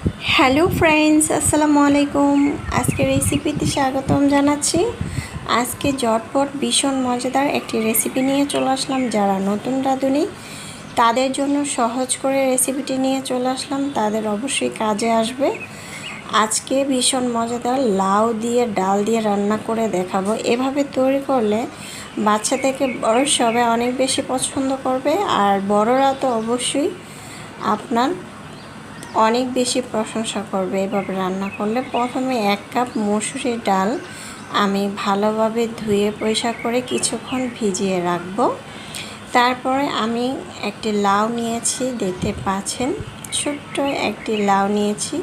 Hello friends, আসসালামু আলাইকুম। আজকে রেসিপিতে স্বাগতম জানাচ্ছি। আজকে ঝটপট ভীষণ মজাদার একটি রেসিপি নিয়ে চলে আসলাম। যারা নতুন রাঁধুনি তাদের জন্য সহজ করে রেসিপিটি নিয়ে চলে আসলাম, তাদের অবশ্যই কাজে আসবে। আজকে ভীষণ মজাদার লাউ দিয়ে ডাল দিয়ে রান্না করে দেখাবো। এভাবে তৈরি করলে বাচ্চা থেকে বড় সবাই অনেক বেশি পছন্দ করবে, আর বড়রা তো অবশ্যই আপনার অনেক বেশি প্রশংসা করবে এভাবে রান্না করলে। প্রথমে 1 কাপ মসুরির ডাল আমি ভালোভাবে ধুয়ে পরিষ্কার করে কিছুক্ষণ ভিজিয়ে রাখব। তারপরে আমি একটি লাউ নিয়েছি, দেখতে পাচ্ছেন ছোট্ট একটি লাউ নিয়েছি।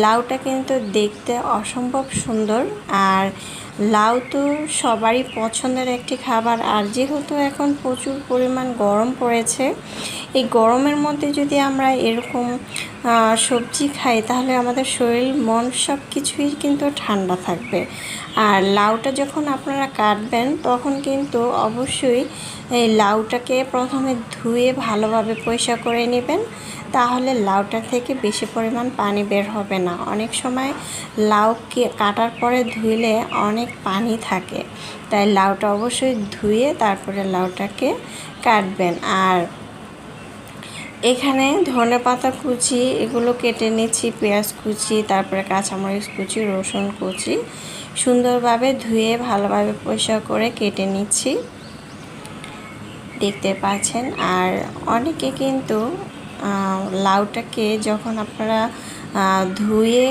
লাউটা কিন্তু দেখতে অসম্ভব সুন্দর, আর লাউ তো সবারই পছন্দের একটি খাবার। আর যেহেতু এখন প্রচুর পরিমাণ গরম পড়েছে, এই গরমের মধ্যে যদি আমরা এরকম সবজি খাই তাহলে আমাদের শরীর মন সব কিছুই কিন্তু ঠান্ডা থাকবে। আর লাউটা যখন আপনারা কাটবেন তখন কিন্তু অবশ্যই এই লাউটাকে প্রথমে ধুয়ে ভালোভাবে পরিষ্কার করে নেবেন, তাহলে লাউটা থেকে বেশি পরিমাণ পানি বের হবে না। অনেক সময় লাউ কাটার পরে ধুইলে অনেক পানি থাকে, তাই লাউটা অবশ্যই ধুয়ে তারপরে লাউটাকে কাটবেন। আর এখানে ধনেপাতা কুচি এগুলো কেটে নিচ্ছি, পেঁয়াজ কুচি, তারপরে কাঁচামরিচ কুচি, রসুন কুচি সুন্দরভাবে ধুয়ে ভালোভাবে পরিষ্কার করে কেটে নিচ্ছি, দেখতে পাচ্ছেন। আর অনেকে কিন্তু লাউটাকে যখন আপনারা ধুয়ে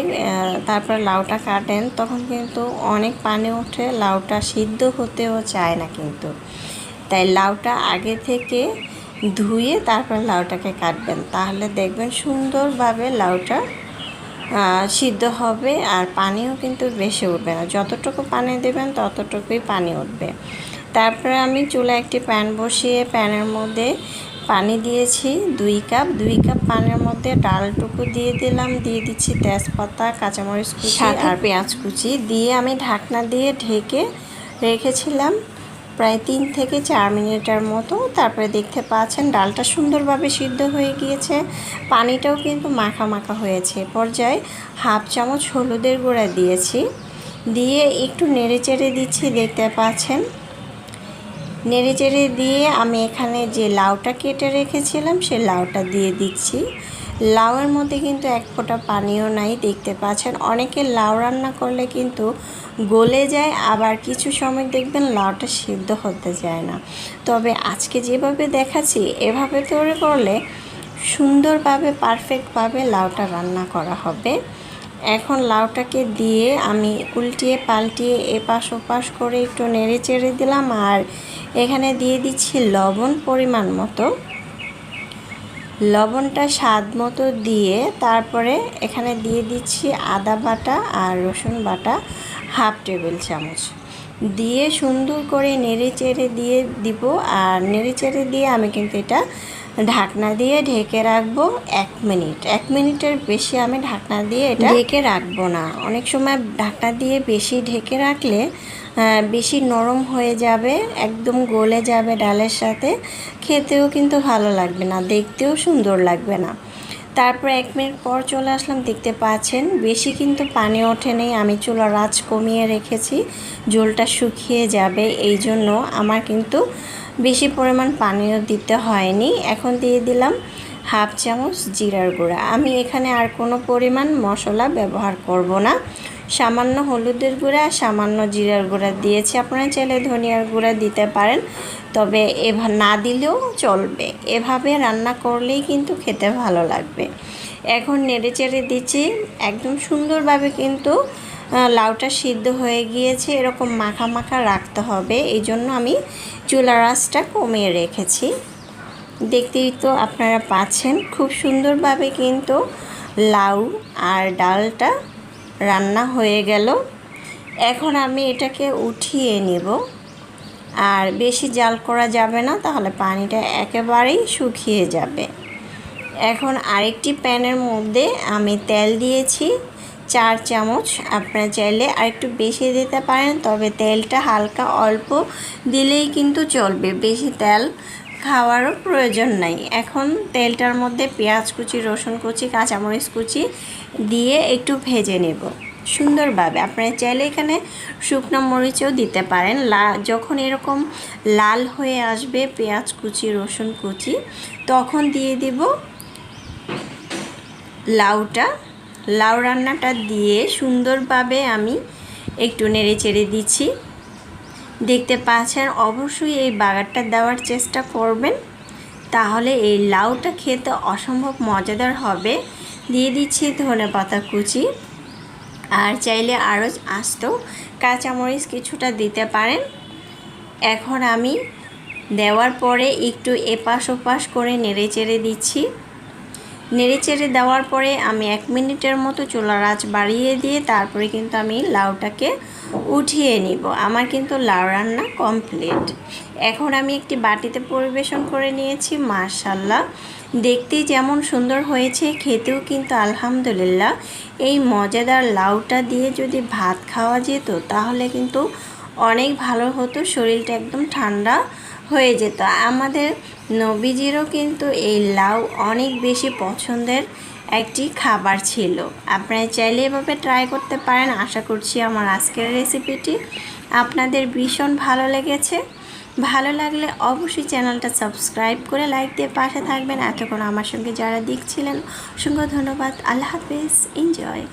তারপর লাউটা কাটেন তখন কিন্তু অনেক পানি ওঠে, লাউটা সিদ্ধ হতেও চায় না কিন্তু। তাই লাউটা আগে থেকে ধুয়ে তারপর লাউটাকে কাটবেন, তাহলে দেখবেন সুন্দরভাবে লাউটা সিদ্ধ হবে, আর পানিও কিন্তু বেশি উঠবে না। যতটুকু পানি দেবেন ততটুকুই পানি উঠবে। তারপরে আমি চুলায় একটি প্যান বসিয়ে প্যানের মধ্যে পানি দিয়েছি 2 কাপ। 2 কাপ পানির মধ্যে ডালটুকু দিয়ে দিলাম, দিয়ে দিচ্ছি তেজপাতা, কাঁচামরিচ কুচি আর পেঁয়াজ কুচি দিয়ে আমি ঢাকনা দিয়ে ঢেকে রেখেছিলাম প্রায় 3 থেকে 4 মিনিটের মতো। তারপরে দেখতে পাচ্ছেন ডালটা সুন্দরভাবে সিদ্ধ হয়ে গিয়েছে, পানিটাও কিন্তু মাখা মাখা হয়েছে। পর্যায়ে 1/2 চামচ হলুদের গুঁড়া দিয়েছি, দিয়ে একটু নেড়েচেড়ে দিচ্ছি, দেখতে পাচ্ছেন। নেড়েচেড়ে দিয়ে আমি এখানে যে লাউটা কেটে রেখেছিলাম সেই লাউটা দিয়ে দিচ্ছি। লাউয়ের মধ্যে কিন্তু এক ফোঁটা পানিও নাই, দেখতে পাচ্ছেন। অনেকে লাউ রান্না করলে কিন্তু গলে যায়, আবার কিছু সময় দেখবেন লাউটা সিদ্ধ হতে যায় না। তবে আজকে যেভাবে দেখাচ্ছি এভাবে তৈরি করলে সুন্দরভাবে পারফেক্টভাবে লাউটা রান্না করা হবে। এখন লাউটাকে দিয়ে আমি উল্টিয়ে পাল্টিয়ে এপাশ ওপাশ করে একটু নেড়ে চেড়ে দিলাম, আর এখানে দিয়ে দিচ্ছি লবণ পরিমাণ মতো। লবণটা স্বাদ মতো দিয়ে তারপরে এখানে দিয়ে দিচ্ছি আদা বাটা আর রসুন বাটা 1/2 টেবিল চামচ দিয়ে সুন্দর করে নেড়ে চেড়ে দিয়ে দিব। আর নেড়ে চেড়ে দিয়ে আমি কিন্তু এটা ঢাকনা দিয়ে ঢেকে রাখবো 1 মিনিট। 1 মিনিটের বেশি আমি ঢাকনা দিয়ে এটা ঢেকে রাখবো না। অনেক সময় ঢাকনা দিয়ে বেশি ঢেকে রাখলে বেশি নরম হয়ে যাবে, একদম গলে যাবে ডালের সাথে, খেতেও কিন্তু ভালো লাগবে না, দেখতেও সুন্দর লাগবে না। তারপর 1 মিনিট পর চলে আসলাম, দেখতে পাচ্ছেন বেশি কিন্তু পানি ওঠে নেই। আমি চুলার আঁচ কমিয়ে রেখেছি, ঝোলটা শুকিয়ে যাবে, এই জন্য আমার কিন্তু বেশি পরিমাণ পানিও দিতে হয়নি। এখন দিয়ে দিলাম 1/2 চামচ জিরার গুঁড়া। আমি এখানে আর কোনো পরিমাণ মশলা ব্যবহার করব না, সামান্য হলুদের গুঁড়া, সামান্য জিরার গুঁড়া দিয়েছি। আপনারা চাইলে ধনিয়ার গুঁড়া দিতে পারেন, তবে না দিলেও চলবে। এভাবে রান্না করলেই কিন্তু খেতে ভালো লাগবে। এখন নেড়ে চেড়ে দিচ্ছি, একদম সুন্দরভাবে কিন্তু লাউটা সিদ্ধ হয়ে গিয়েছে। এরকম মাখা মাখা রাখতে হবে, এই জন্য আমি চুলার আঁচটা কমিয়ে রেখেছি। দেখতেই তো আপনারা পাচ্ছেন খুব সুন্দরভাবে কিন্তু লাউ আর ডালটা রান্না হয়ে গেল। এখন আমি এটাকে উঠিয়ে নেব, আর বেশি জাল করা যাবে না, তাহলে পানিটা একেবারেই শুকিয়ে যাবে। এখন আরেকটি প্যানের মধ্যে আমি তেল দিয়েছি 4 চামচ। আপনারা চাইলে আরেকটু বেশি দিতে পারেন, তবে তেলটা হালকা অল্প দিলেই কিন্তু চলবে, বেশি তেল খাওয়ারও প্রয়োজন নাই। এখন তেলটার মধ্যে পেঁয়াজ কুচি, রসুন কুচি, কাঁচামরিচ কুচি দিয়ে একটু ভেজে নেব সুন্দরভাবে। আপনারা চাইলে এখানে শুকনো মরিচও দিতে পারেন। যখন এরকম লাল হয়ে আসবে পেঁয়াজ কুচি, রসুন কুচি, তখন দিয়ে দিব লাউটা। লাউ রান্নাটা দিয়ে সুন্দরভাবে আমি একটু নেড়ে চেড়ে দিচ্ছি। দেখতে পাচ্ছেন, অবশ্যই এই বাগারটা দেওয়ার চেষ্টা করবেন, তাহলে এই লাউটা খেতে অসম্ভব মজাদার হবে। দিয়ে দিচ্ছি ধনেপাতা কুচি, আর চাইলে আরও আস্ত কাঁচামরিচ কিছুটা দিতে পারেন। এখন আমি দেওয়ার পরে একটু এপাশ ওপাশ করে নেড়ে চেড়ে দিচ্ছি। নেড়ে চেড়ে দেওয়ার পরে আমি 1 মিনিটের মতো চুলার আঁচ বাড়িয়ে দিয়ে তারপরে কিন্তু আমি লাউটাকে উঠিয়ে নিব। আমার কিন্তু লাউ রান্না কমপ্লিট। এখন আমি একটি বাটিতে পরিবেশন করে নিয়েছি। মাশাআল্লাহ, দেখতে যেমন সুন্দর হয়েছে, খেতেও কিন্তু আলহামদুলিল্লাহ। এই মজাদার লাউটা দিয়ে যদি ভাত খাওয়া যেত তাহলে কিন্তু অনেক ভালো হতো, শরীরটা একদম ঠান্ডা হয়ে যেত। আমাদের নবীজিরও কিন্তু এই লাউ অনেক বেশি পছন্দের একটি খাবার ছিল। আপনারা চাইলে এভাবে ট্রাই করতে পারেন। আশা করছি আমার আজকের রেসিপিটি আপনাদের ভীষণ ভালো লেগেছে। ভালো লাগলে অবশ্যই চ্যানেলটা সাবস্ক্রাইব করে লাইক দিয়ে পাশে থাকবেন। এতক্ষণ আমার সঙ্গে যারা দেখছিলেন অসংখ্য ধন্যবাদ। আল্লাহ হাফেজ। এনজয়।